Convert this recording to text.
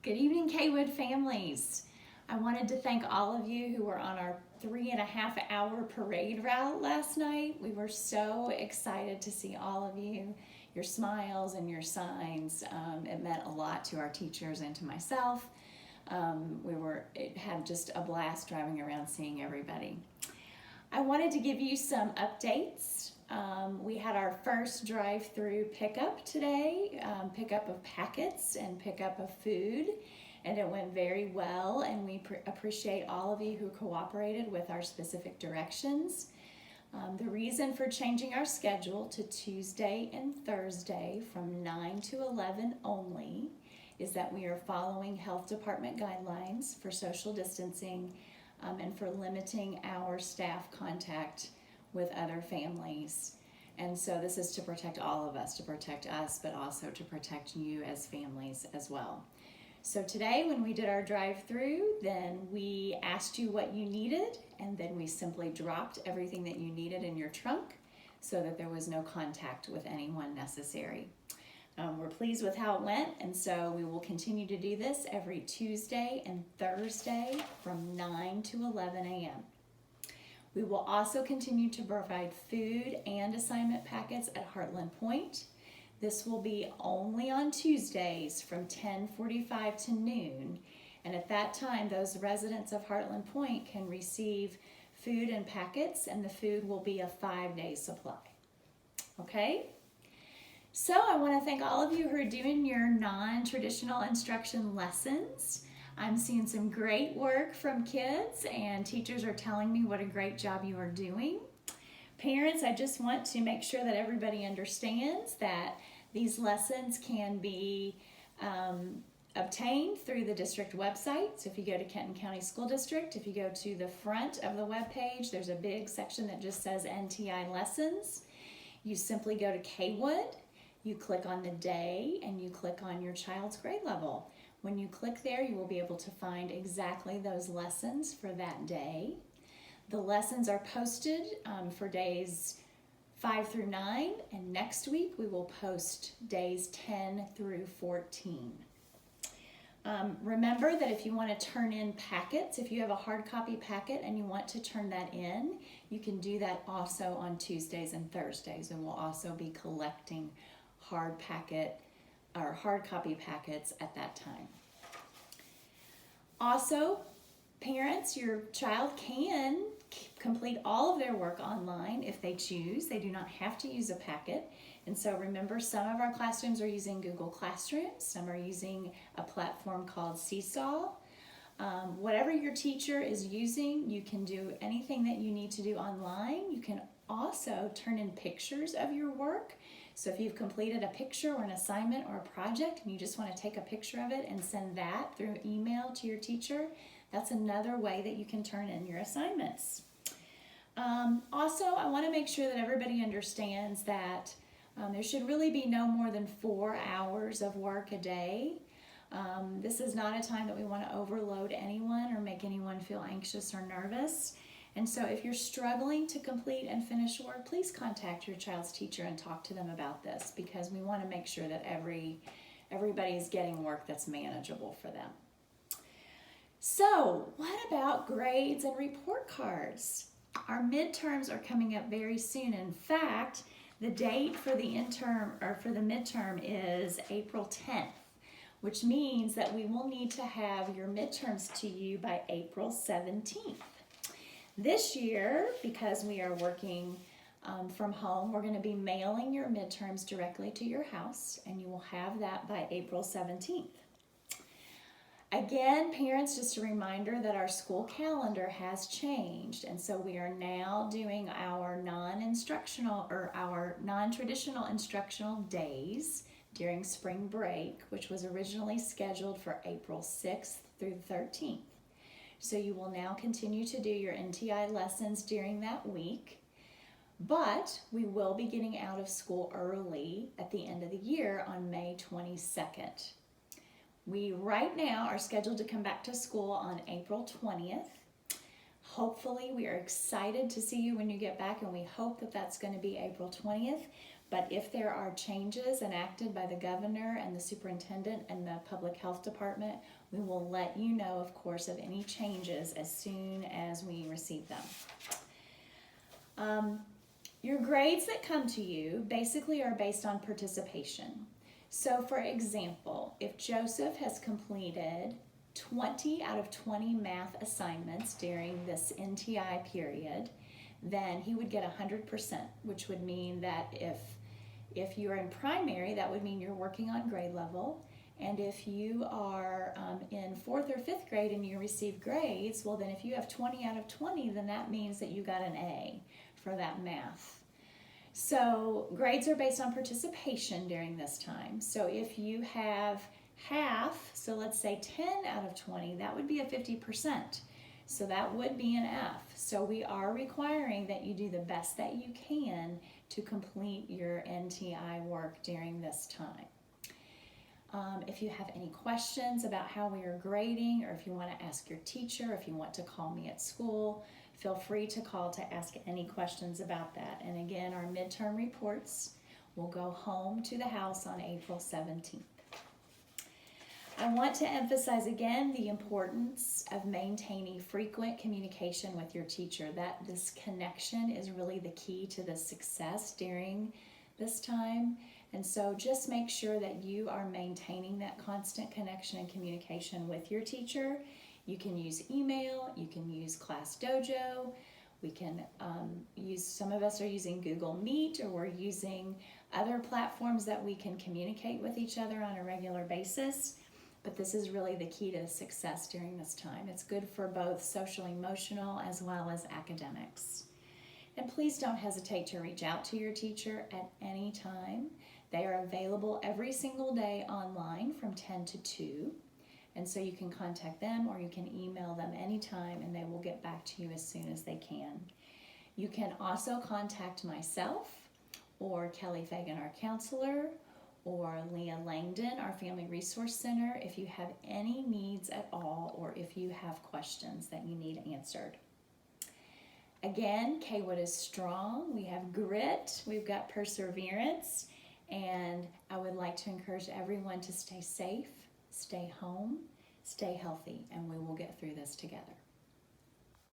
Good evening, Caywood families. I wanted to thank all of you who were on our 3.5-hour parade route last night. We were so excited to see all of you, your smiles and your signs. It meant a lot to our teachers and to myself. It had just a blast driving around seeing everybody. I wanted to give you some updates. We had our first drive-through pickup today, pickup of packets and pickup of food, and it went very well, and we appreciate all of you who cooperated with our specific directions. The reason for changing our schedule to Tuesday and Thursday from 9 to 11 only is that we are following health department guidelines for social distancing and for limiting our staff contact with other families. And so this is to protect all of us, to protect us, but also to protect you as families as well. So today when we did our drive-through, then we asked you what you needed, and then we simply dropped everything that you needed in your trunk so that there was no contact with anyone necessary. We're pleased with how it went, and so we will continue to do this every Tuesday and Thursday from 9 to 11 a.m. We will also continue to provide food and assignment packets at Heartland Point. This will be only on Tuesdays from 10:45 to noon, and at that time those residents of Heartland Point can receive food and packets, and the food will be a 5-day supply. Okay? So I want to thank all of you who are doing your non-traditional instruction lessons. I'm seeing some great work from kids, and teachers are telling me what a great job you are doing. Parents, I just want to make sure that everybody understands that these lessons can be obtained through the district website. So if you go to Kenton County School District, if you go to the front of the web page, there's a big section that just says NTI lessons. You simply go to Caywood, you click on the day, and you click on your child's grade level. When you click there, you will be able to find exactly those lessons for that day. The lessons are posted for days 5 through 9, and next week we will post days 10 through 14. Remember that if you want to turn in packets, if you have a hard copy packet and you want to turn that in, you can do that also on Tuesdays and Thursdays, and we'll also be collecting hard copy packets at that time. Also, parents, your child can complete all of their work online if they choose. They do not have to use a packet. And so remember, some of our classrooms are using Google Classroom, some are using a platform called Seesaw. Whatever your teacher is using, you can do anything that you need to do online. You can also turn in pictures of your work. So if you've completed a picture or an assignment or a project and you just want to take a picture of it and send that through email to your teacher, that's another way that you can turn in your assignments. Also, I want to make sure that everybody understands that there should really be no more than 4 hours of work a day. This is not a time that we want to overload anyone or make anyone feel anxious or nervous. And so if you're struggling to complete and finish work, please contact your child's teacher and talk to them about this, because we want to make sure that everybody is getting work that's manageable for them. So what about grades and report cards? Our midterms are coming up very soon. In fact, the date for the midterm is April 10th, which means that we will need to have your midterms to you by April 17th. This year, because we are working from home, we're going to be mailing your midterms directly to your house, and you will have that by April 17th. Again, parents, just a reminder that our school calendar has changed, and so we are now doing our non-instructional or our non-traditional instructional days during spring break, which was originally scheduled for April 6th through the 13th. So you will now continue to do your NTI lessons during that week, but we will be getting out of school early at the end of the year on May 22nd. We right now are scheduled to come back to school on April 20th. Hopefully, we are excited to see you when you get back, and we hope that that's going to be April 20th. But if there are changes enacted by the governor and the superintendent and the public health department, we will let you know, of course, of any changes as soon as we receive them. Your grades that come to you basically are based on participation. So for example, if Joseph has completed 20 out of 20 math assignments during this NTI period, then he would get 100%, which would mean that if you're in primary, that would mean you're working on grade level. And if you are in 4th or 5th grade and you receive grades, well then if you have 20 out of 20, then that means that you got an A for that math. So grades are based on participation during this time. So if you have half, so let's say 10 out of 20, that would be a 50%. So that would be an F. So we are requiring that you do the best that you can to complete your NTI work during this time. If you have any questions about how we are grading, or if you want to ask your teacher, if you want to call me at school, feel free to call to ask any questions about that. And again, our midterm reports will go home to the house on April 17th. I want to emphasize again the importance of maintaining frequent communication with your teacher. That this connection is really the key to the success during this time. And so just make sure that you are maintaining that constant connection and communication with your teacher. You can use email, you can use Class Dojo, we can some of us are using Google Meet, or we're using other platforms that we can communicate with each other on a regular basis. But this is really the key to success during this time. It's good for both social, emotional, as well as academics. And please don't hesitate to reach out to your teacher at any time. They are available every single day online from 10 to 2. And so you can contact them or you can email them anytime and they will get back to you as soon as they can. You can also contact myself or Kelly Fagan, our counselor, or Leah Langdon, our Family Resource Center, if you have any needs at all or if you have questions that you need answered. Again, Caywood is strong. We have grit, we've got perseverance, and I would like to encourage everyone to stay safe, stay home, stay healthy, and we will get through this together.